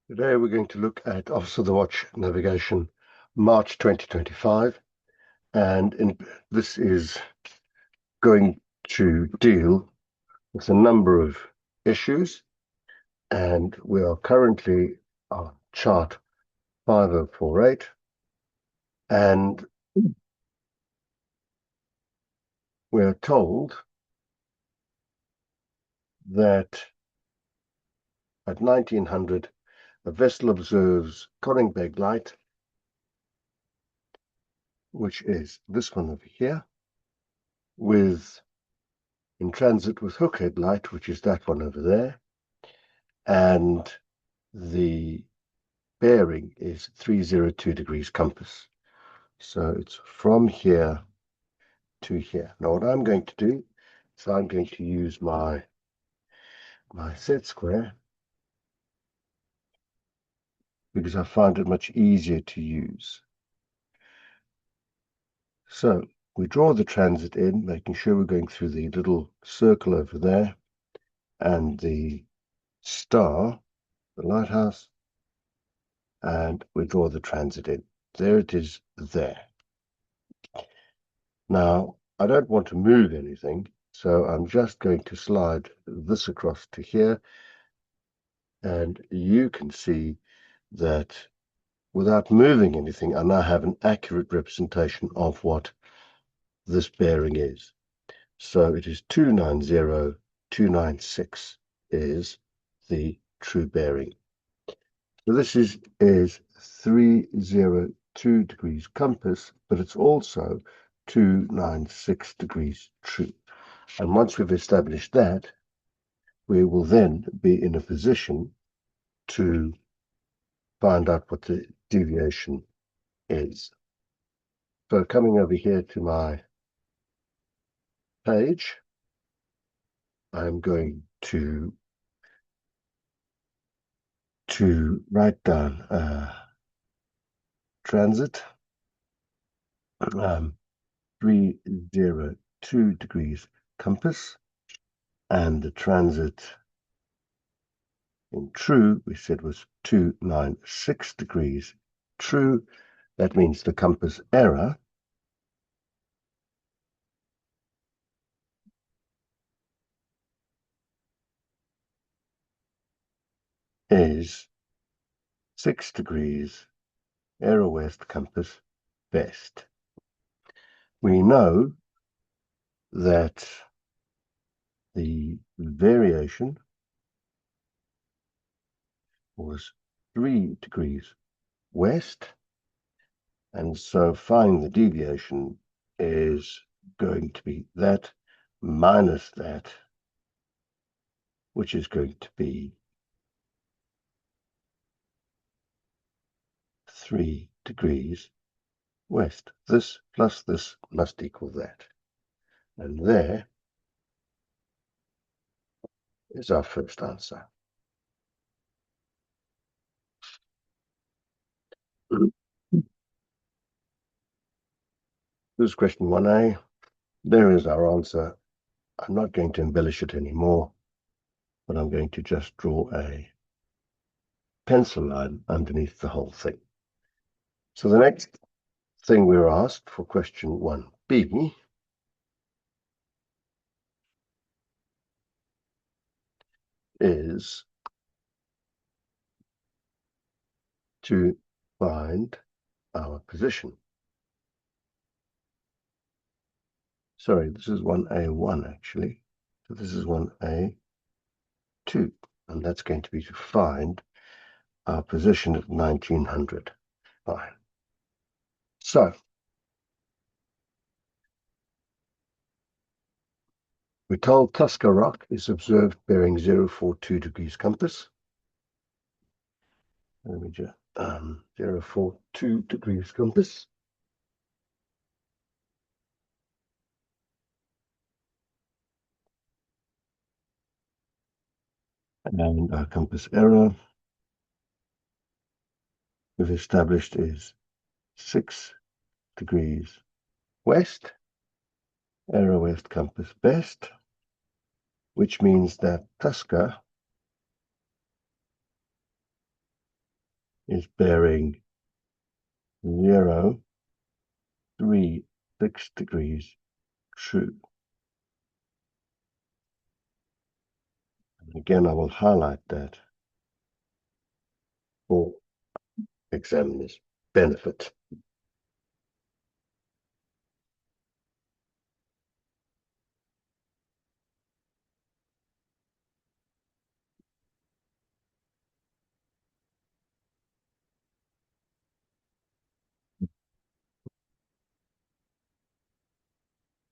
Today we're going to look at Officer of the Watch Navigation, March 2025, and this is going to deal with a number of issues, and we are currently on chart 5048, and we are told that at 1900 a vessel observes Conningbeg light, which is this one over here, in transit with Hookhead light, which is that one over there, and the bearing is 302 degrees compass. So it's from here to here. Now what I'm going to do is I'm going to use my set square, because I find it much easier to use. So we draw the transit in, making sure we're going through the little circle over there and the star, the lighthouse, and we draw the transit in. There it is there. Now, I don't want to move anything, so I'm just going to slide this across to here, and you can see that without moving anything, I now have an accurate representation of what this bearing is. So it is 290296 is the true bearing. So this is 302 degrees compass, but it's also 296 degrees true. And once we've established that, we will then be in a position to find out what the deviation is. So coming over here to my page, I'm going to write down transit 302 degrees compass, and the transit in true we said was 296 degrees true. That means the compass error is 6 degrees error west compass best. We know that the variation was 3 degrees west, and so finding the deviation is going to be that minus that, which is going to be 3 degrees west. This plus this must equal that, and there is our first answer. This is question 1A. There is our answer. I'm not going to embellish it anymore, but I'm going to just draw a pencil line underneath the whole thing. So the next thing we were asked for question 1B is to find our position. Sorry, this is 1A1 actually. So this is 1A2, and that's going to be to find our position at 1900. Fine. So we're told Tusker Rock is observed bearing 042 degrees compass. Let me just 042 degrees compass. And our compass error we've established is 6 degrees west, error west compass best, which means that Tusker is bearing 0, 3, 6 degrees true. And again, I will highlight that for examiner's benefit.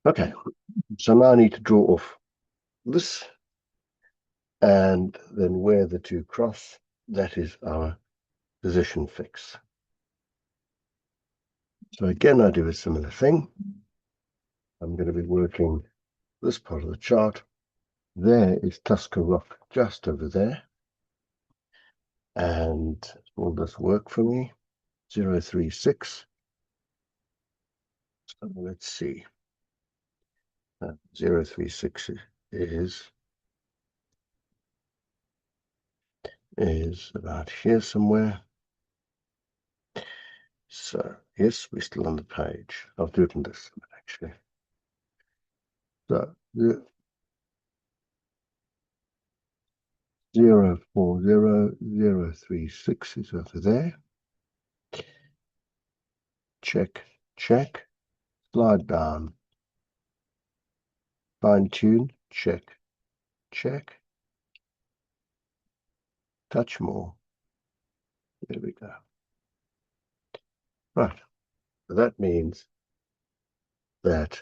Okay, so now I need to draw off this and then where the two cross. That is our position fix. So again, I do a similar thing. I'm going to be working this part of the chart. There is Tusker Rock just over there. And will this work for me? 036. So let's see. 036 is about here somewhere. So yes, we're still on the page. I'll do it in this actually. So the 040036 is over there. Check, check, slide down, fine tune, check, check, touch more. There we go. Right. So that means that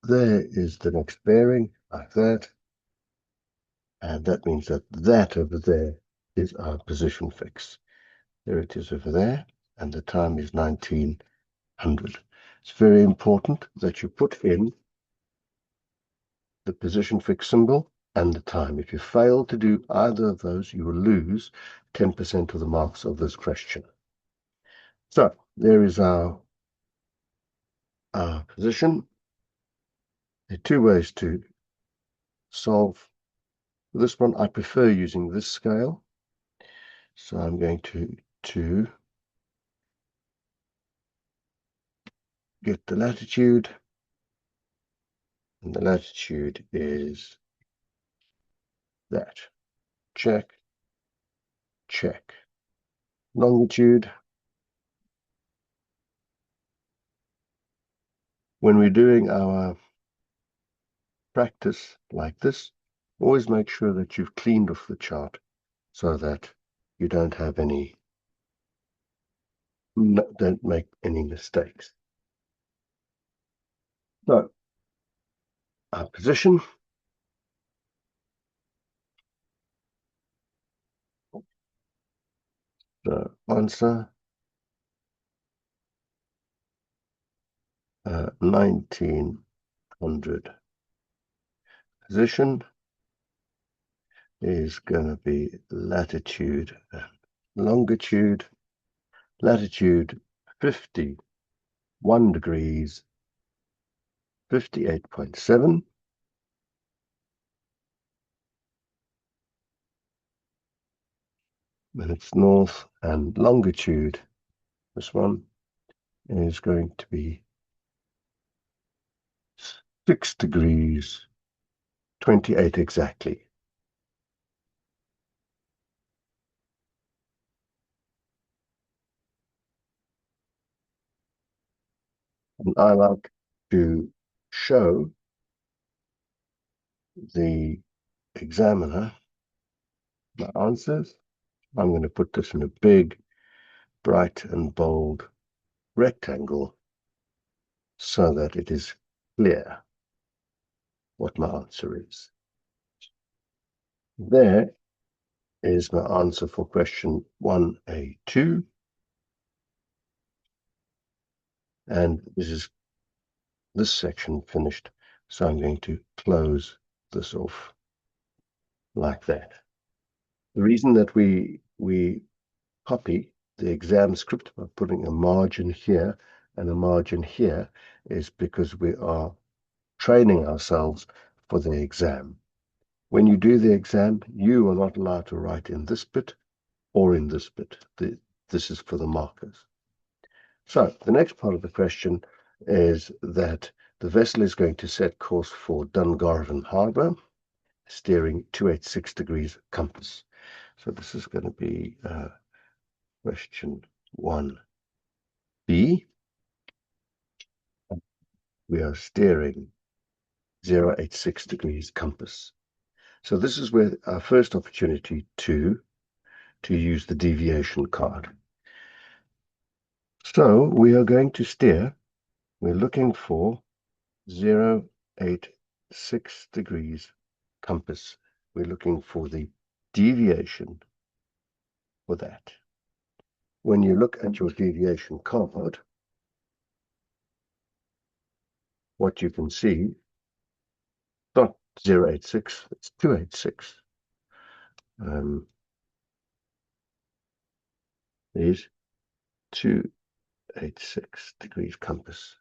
there is the next bearing like that. And that means that that over there is our position fix. There it is over there. And the time is 1900. It's very important that you put in the position fix symbol and the time. If you fail to do either of those, you will lose 10% of the marks of this question. So there is our position. There are two ways to solve this one. I prefer using this scale. So I'm going to get the latitude. And the latitude is that. Check, check. Longitude. When we're doing our practice like this, always make sure that you've cleaned off the chart so that you don't have any, don't make any mistakes. So, our position. The answer 1900 position is going to be latitude and longitude. Latitude 51 degrees 58.7 minutes north, and longitude, this one is going to be 6 degrees 28 exactly. And I like to show the examiner my answers. I'm going to put this in a big, bright and bold rectangle so that it is clear what my answer is. There is my answer for question 1A2. And this section finished. So I'm going to close this off like that. The reason that we copy the exam script by putting a margin here and a margin here is because we are training ourselves for the exam. When you do the exam, you are not allowed to write in this bit or in this bit. this is for the markers. So the next part of the question is that the vessel is going to set course for Dungarvan Harbour, steering 286 degrees compass. So this is going to be question 1B. We are steering 086 degrees compass. So this is where our first opportunity to use the deviation card. So we are going to steer, we're looking for 086 degrees compass. We're looking for the deviation for that. When you look at your deviation card, what you can see, not 086, it's 286. Is 286 degrees compass.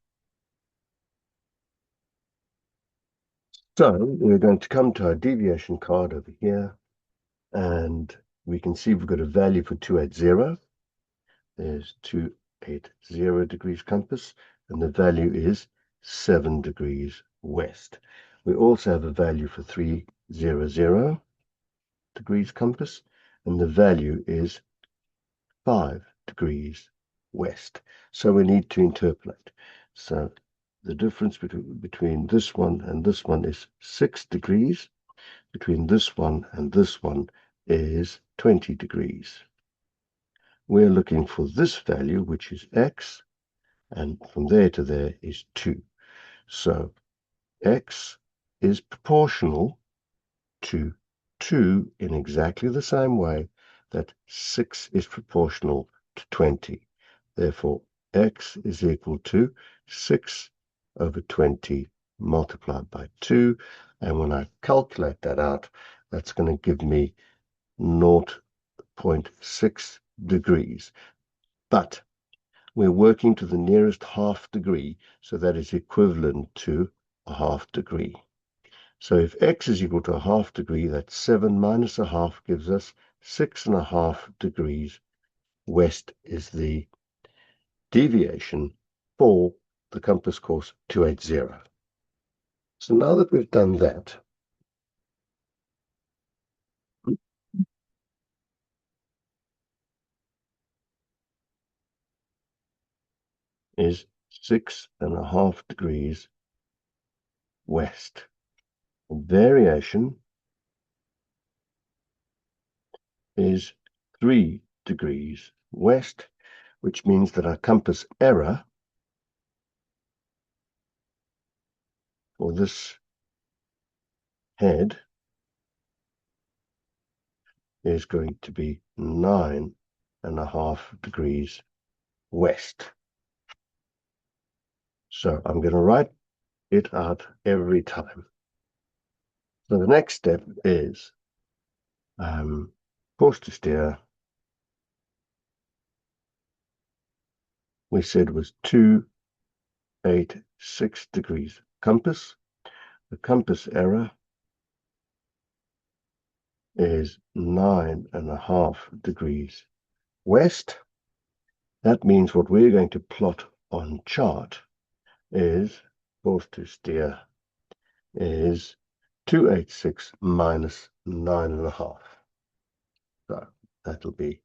So we're going to come to our deviation card over here, and we can see we've got a value for 280. There's 280 degrees compass, and the value is 7 degrees west. We also have a value for 300 degrees compass, and the value is 5 degrees west. So we need to interpolate. So the difference between this one and this one is 6 degrees. Between this one and this one is 20 degrees. We're looking for this value, which is x, and from there to there is 2. So x is proportional to 2 in exactly the same way that 6 is proportional to 20. Therefore, x is equal to 6 over 20 multiplied by 2. And when I calculate that out, that's going to give me 0.6 degrees. But we're working to the nearest half degree, so that is equivalent to a half degree. So if x is equal to a half degree, that's 7 minus a half gives us 6.5 degrees. West is the deviation for the compass course 280. So now that we've done that, is 6.5 degrees west. Variation is 3 degrees west, which means that our compass error for this head is going to be 9.5 degrees west. So I'm going to write it out every time. So the next step is course to steer. We said was 286 degrees compass. The compass error is 9.5 degrees west. That means what we're going to plot on chart is course to steer is 286 minus 9.5. So that'll be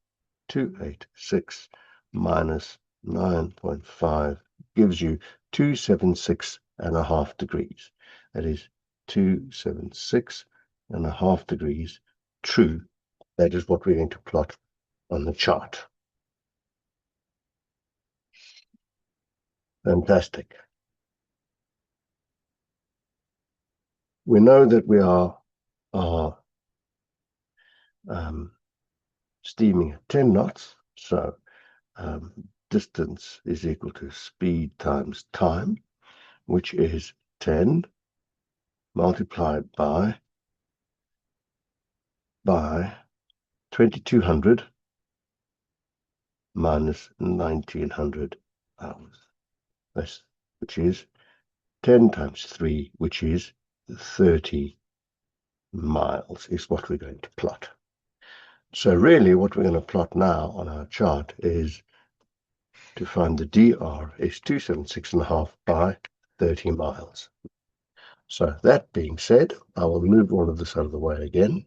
286 minus 9.5 gives you 276.5 degrees. That is 276.5 degrees true. That is what we're going to plot on the chart. Fantastic. We know that we are steaming at 10 knots, so distance is equal to speed times time, which is 10 multiplied by 2200 minus 1900 hours, which is 10 times 3, which is 30 miles, is what we're going to plot. So really what we're going to plot now on our chart is to find the DR is 276.5 by 30 miles. So that being said, I will move all of this out of the way again.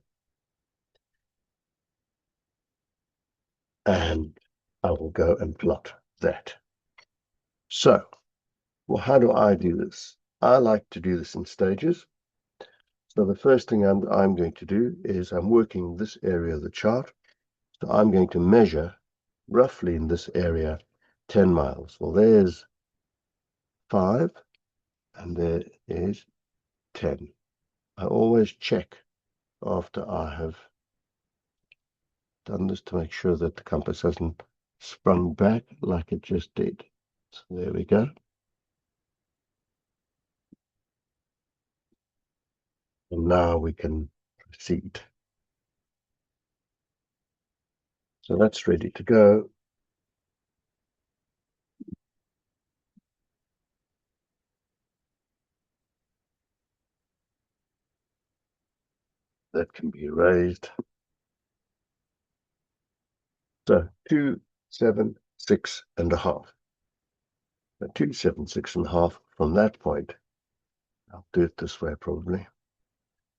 And I will go and plot that. So, well, how do I do this? I like to do this in stages. So the first thing I'm going to do is I'm working this area of the chart. So I'm going to measure roughly in this area 10 miles. Well, there's 5 and there is 10. I always check after I have done this to make sure that the compass hasn't sprung back like it just did. So there we go. And now we can proceed. So that's ready to go. That can be erased. So 276.5. 276.5 from that point. I'll do it this way probably.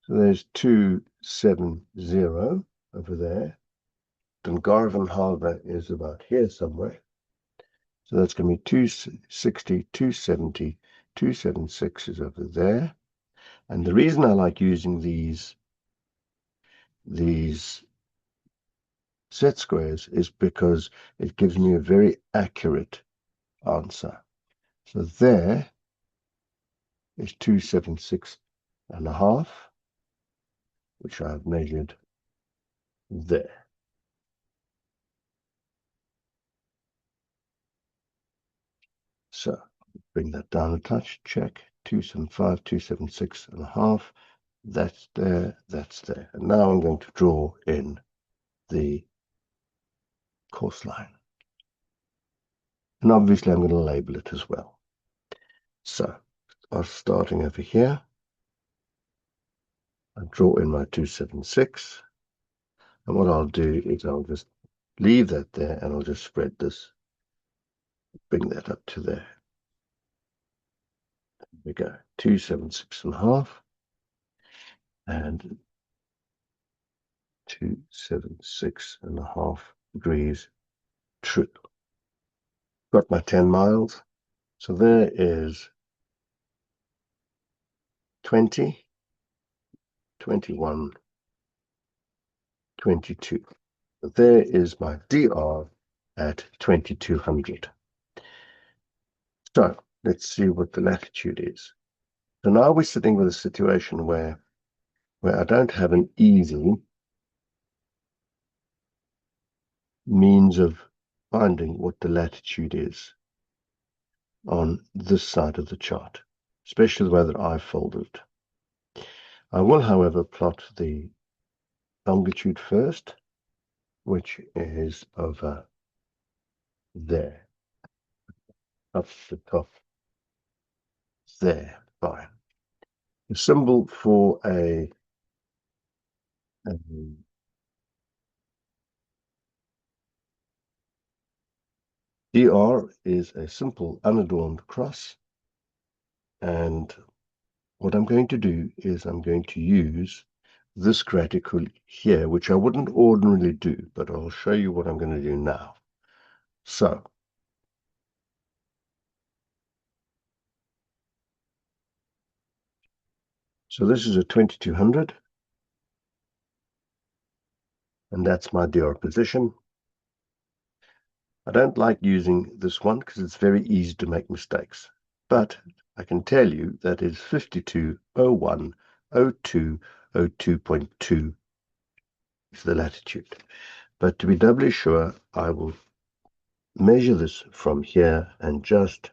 So there's 270 over there. Dungarvan is about here somewhere. So that's going to be 260, 270, 276 is over there. And the reason I like using these set squares is because it gives me a very accurate answer. So there is 276.5, which I've measured there. So bring that down a touch, check 275, 276.5. That's there, that's there. And now I'm going to draw in the course line. And obviously I'm going to label it as well. So starting over here, I draw in my 276. And what I'll do is I'll just leave that there and I'll just spread this, bring that up to there. There we go, 276.5 and 276.5 degrees true. Got my 10 miles. So there is 20, 21, 22. There is my DR at 2200. So let's see what the latitude is. So now we're sitting with a situation where I don't have an easy means of finding what the latitude is on this side of the chart, especially the way that I've folded it. I will, however, plot the longitude first, which is over there, up the top there. Fine. The symbol for a DR is a simple unadorned cross, and what I'm going to do is I'm going to use this graticle here, which I wouldn't ordinarily do, but I'll show you what I'm going to do now. So this is a 2200, and that's my DR position. I don't like using this one because it's very easy to make mistakes, but I can tell you that is 52010202.2 is the latitude. But to be doubly sure, I will measure this from here and just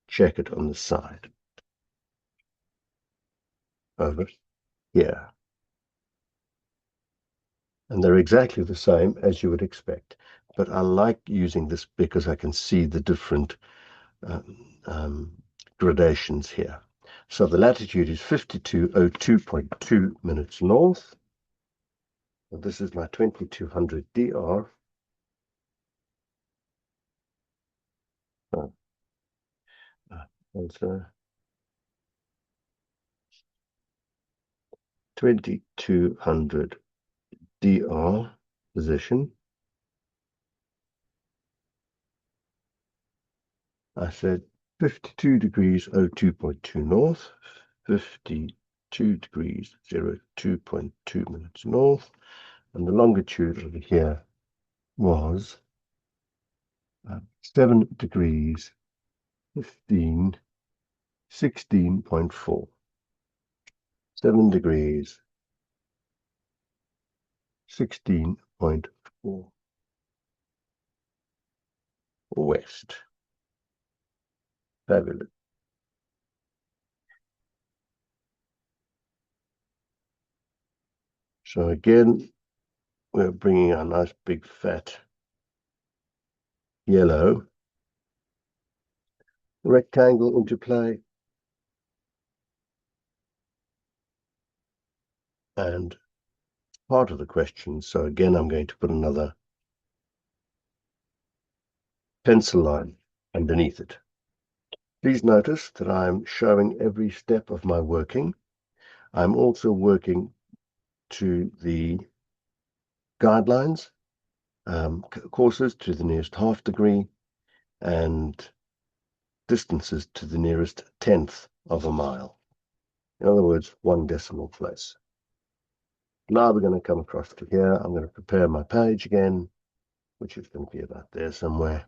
check it on the side over here. And they're exactly the same as you would expect. But I like using this because I can see the different gradations here. So the latitude is 5202.2 minutes north. So this is my 2200 DR. Also 2200 DR position. I said 52 degrees 02.2 north, 52 degrees 02.2 minutes north, and the longitude over here was 7 degrees 16.4. 7 degrees 16.4 west. Fabulous. So again, we're bringing our nice big fat yellow rectangle into play. And part of the question, so again, I'm going to put another pencil line underneath it. Please notice that I'm showing every step of my working. I'm also working to the guidelines, courses to the nearest half degree, and distances to the nearest tenth of a mile. In other words, 1 decimal place. Now we're going to come across to here. I'm going to prepare my page again, which is going to be about there somewhere.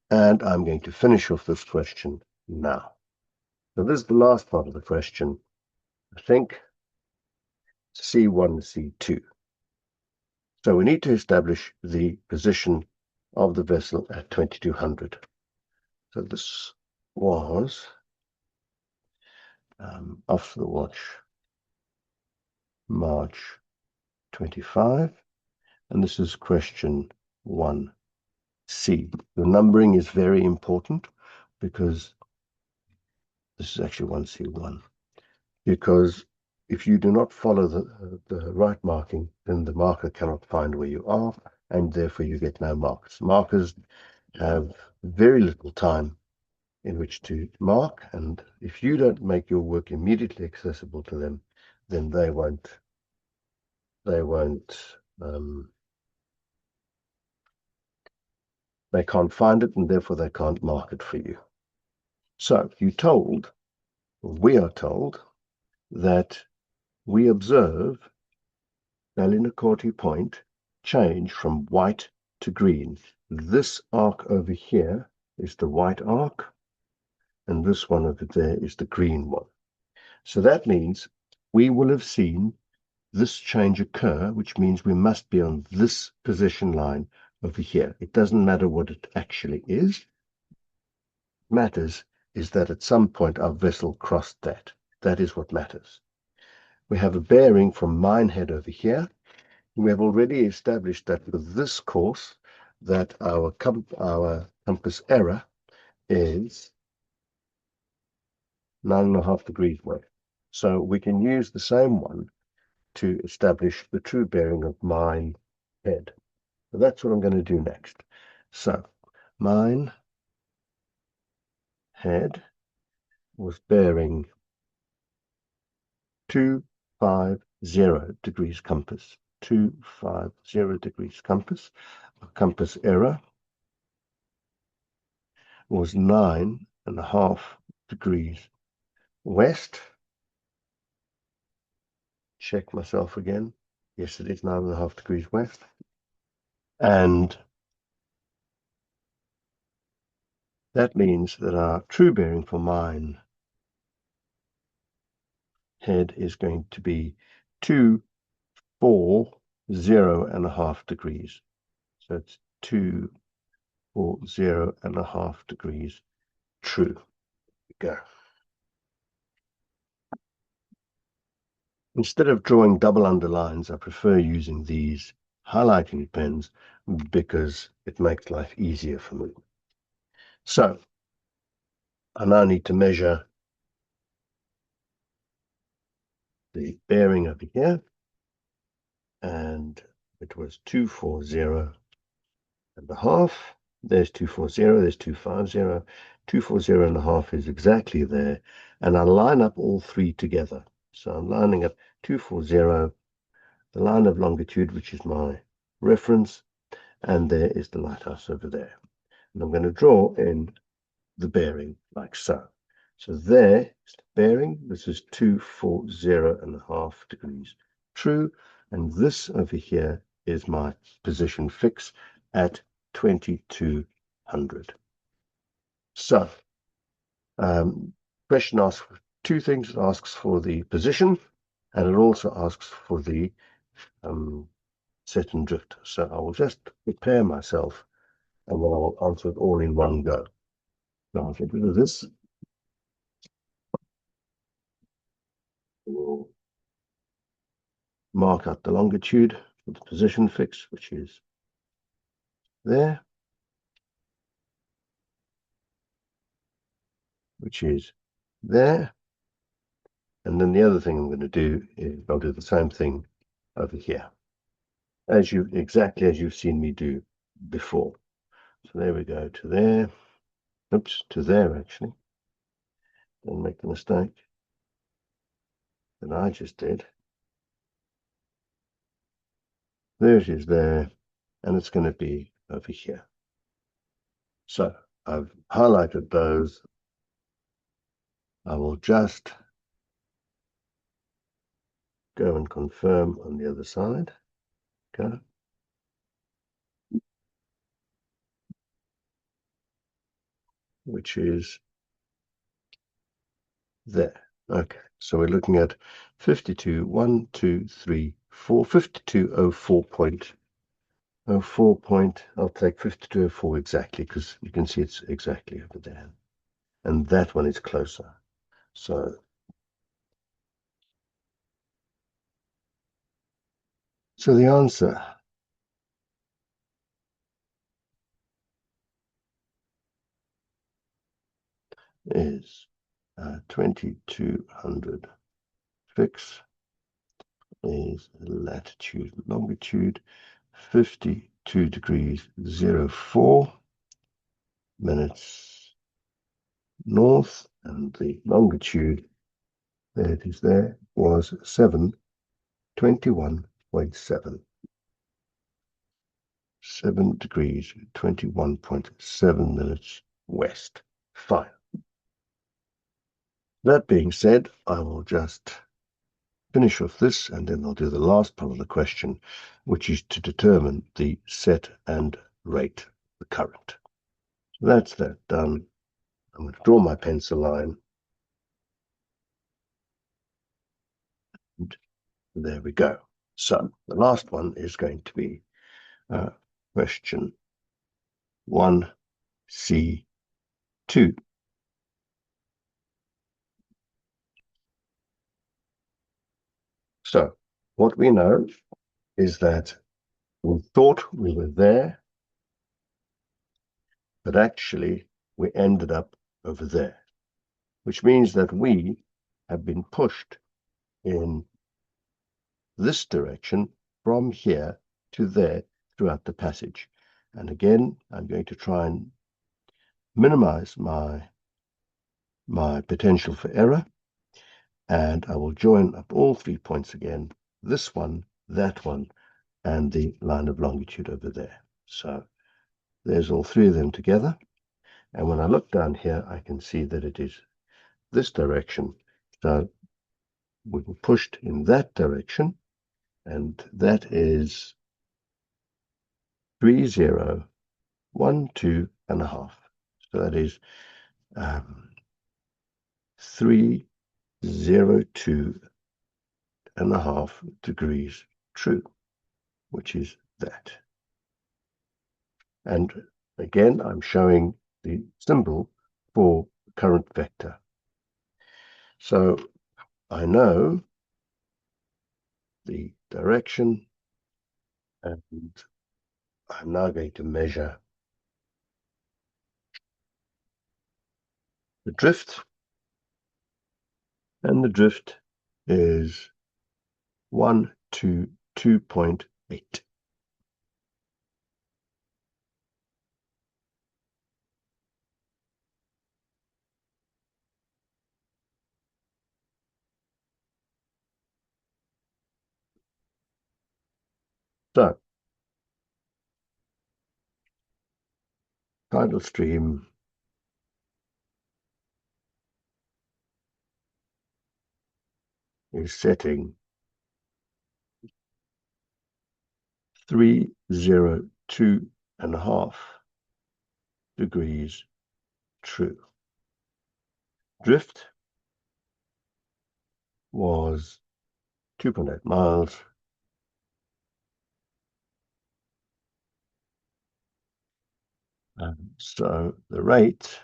And I'm going to finish off this question now. So this is the last part of the question. I think C1, C2. So we need to establish the position of the vessel at 2200. So this was off the watch March 25, and this is question 1C. The numbering is very important because this is actually 1C1, because if you do not follow the right marking, then the marker cannot find where you are, and therefore you get no marks. Markers have very little time in which to mark, and if you don't make your work immediately accessible to them, then they can't find it, and therefore they can't mark it for you. So we are told that we observe Ballynacorty Point change from white to green. This arc over here is the white arc, and this one over there is the green one. So that means we will have seen this change occur, which means we must be on this position line over here. It doesn't matter what it actually is. What matters is that at some point our vessel crossed that. That is what matters. We have a bearing from Minehead over here. We have already established that with this course that our compass error is 9.5 degrees west. So we can use the same one to establish the true bearing of Minehead. So that's what I'm going to do next. So Minehead was bearing 250 degrees compass. 250 degrees compass. Our compass error was 9.5 degrees west. Check myself again. Yes, it is 9.5 degrees west. And that means that our true bearing for Minehead is going to be 240.5 degrees. So it's 240.5 degrees true. Go. Instead of drawing double underlines, I prefer using these highlighting pens because it makes life easier for me. So I now need to measure the bearing over here, and it was 240 and a half. There's 240, there's 250. 240 and a half is exactly there, and I line up all three together. So I'm lining up 240, the line of longitude, which is my reference, and there is the lighthouse over there. And I'm going to draw in the bearing like so. So there is the bearing. This is 240 and a half degrees true, and this over here is my position fix at 2200. So question asks two things. It asks for the position, and it also asks for the set and drift. So I will just prepare myself, and then I will answer it all in one go. Now I'll get rid of this. We'll mark out the longitude for the position fix, which is there, which is there. And then the other thing I'm going to do is I'll do the same thing over here, exactly as you've seen me do before. So there we go, to there. Oops, to there actually. Don't make the mistake that I just did. There it is there, and it's going to be over here. So I've highlighted those. I will just go and confirm on the other side. Okay. Which is there. Okay, so we're looking at 52, 1, 2, 3, 4, 5204.04 point. I'll take 5204 exactly, because you can see it's exactly over there. And that one is closer. So the answer is 2200 fix is latitude, longitude 52 degrees 04 minutes north, and the longitude, there it is, there was 721.7. 7 degrees 21.7 minutes west. Fine. That being said, I will just finish off this, and then I'll do the last part of the question, which is to determine the set and rate the current. So that's that done. I'm going to draw my pencil line. And there we go. So the last one is going to be question 1C2. So what we know is that we thought we were there, but actually we ended up over there, which means that we have been pushed in this direction from here to there throughout the passage. And again, I'm going to try and minimize my potential for error, and I will join up all 3 points again, this one, that one, and the line of longitude over there. So there's all 3 of them together, and when I look down here, I can see that it is this direction. So we were pushed in that direction, and that is 3012 and a half. So that is 302 and a half degrees true, which is that. And again, I'm showing the symbol for current vector. So I know the direction, and I'm now going to measure the drift, and the drift is 1 to 2.8. So, tidal stream is setting 302.5 degrees true. Drift was 2.8 miles. So the rate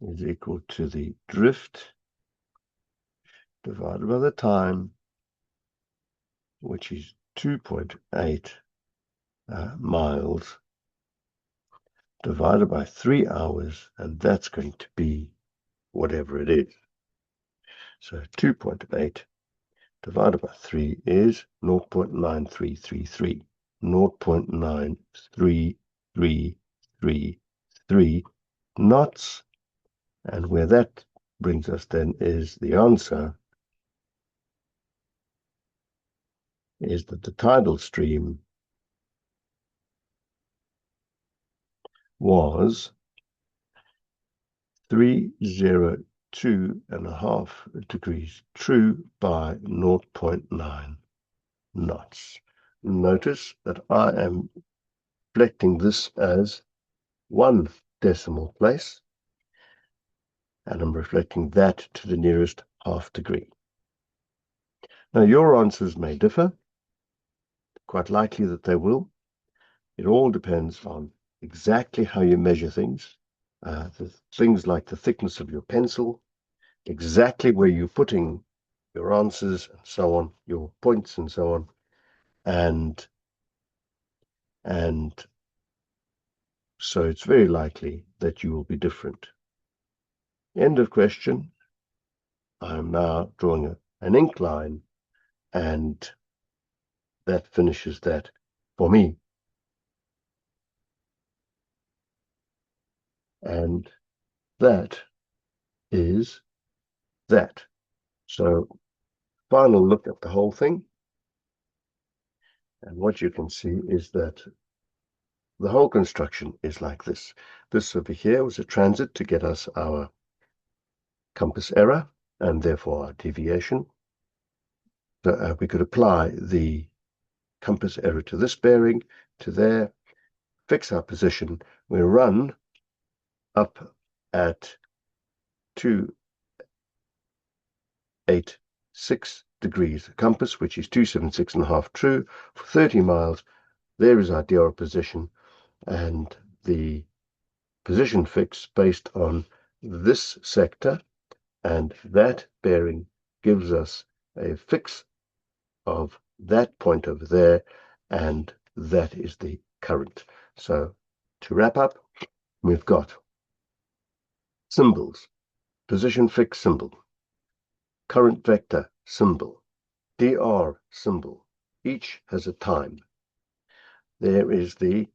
is equal to the drift divided by the time, which is 2.8 miles, divided by 3 hours, and that's going to be whatever it is. So 2.8 divided by 3 is 0.9333. 0.9333 knots. And where that brings us then is the answer is that the tidal stream was 302.5 degrees true by 0.9 knots. Notice that I am reflecting this as 1 decimal place, and I'm reflecting that to the nearest half degree. Now, your answers may differ, quite likely that they will. It all depends on exactly how you measure things, things like the thickness of your pencil, exactly where you're putting your answers and so on, your points and so on, and so it's very likely that you will be different. End of question. I'm now drawing an ink line, and that finishes that for me. And that is that. So, final look at the whole thing. And what you can see is that the whole construction is like this. This over here was a transit to get us our compass error and therefore our deviation. So we could apply the compass error to this bearing, to there, fix our position. We run up at 286 degrees compass, which is 276.5 true for 30 miles. There is our DR position, and the position fix based on this sector and that bearing gives us a fix of that point over there, and that is the current. So to wrap up, we've got symbols: position fix symbol, current vector symbol, dr symbol. Each has a time. There is the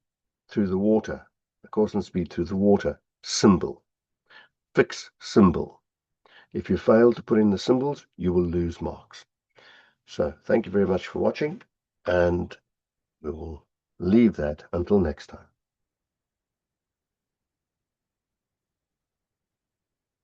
through the water, the course and speed through the water symbol, fix symbol. If you fail to put in the symbols, you will lose marks. So thank you very much for watching, and we will leave that until next time.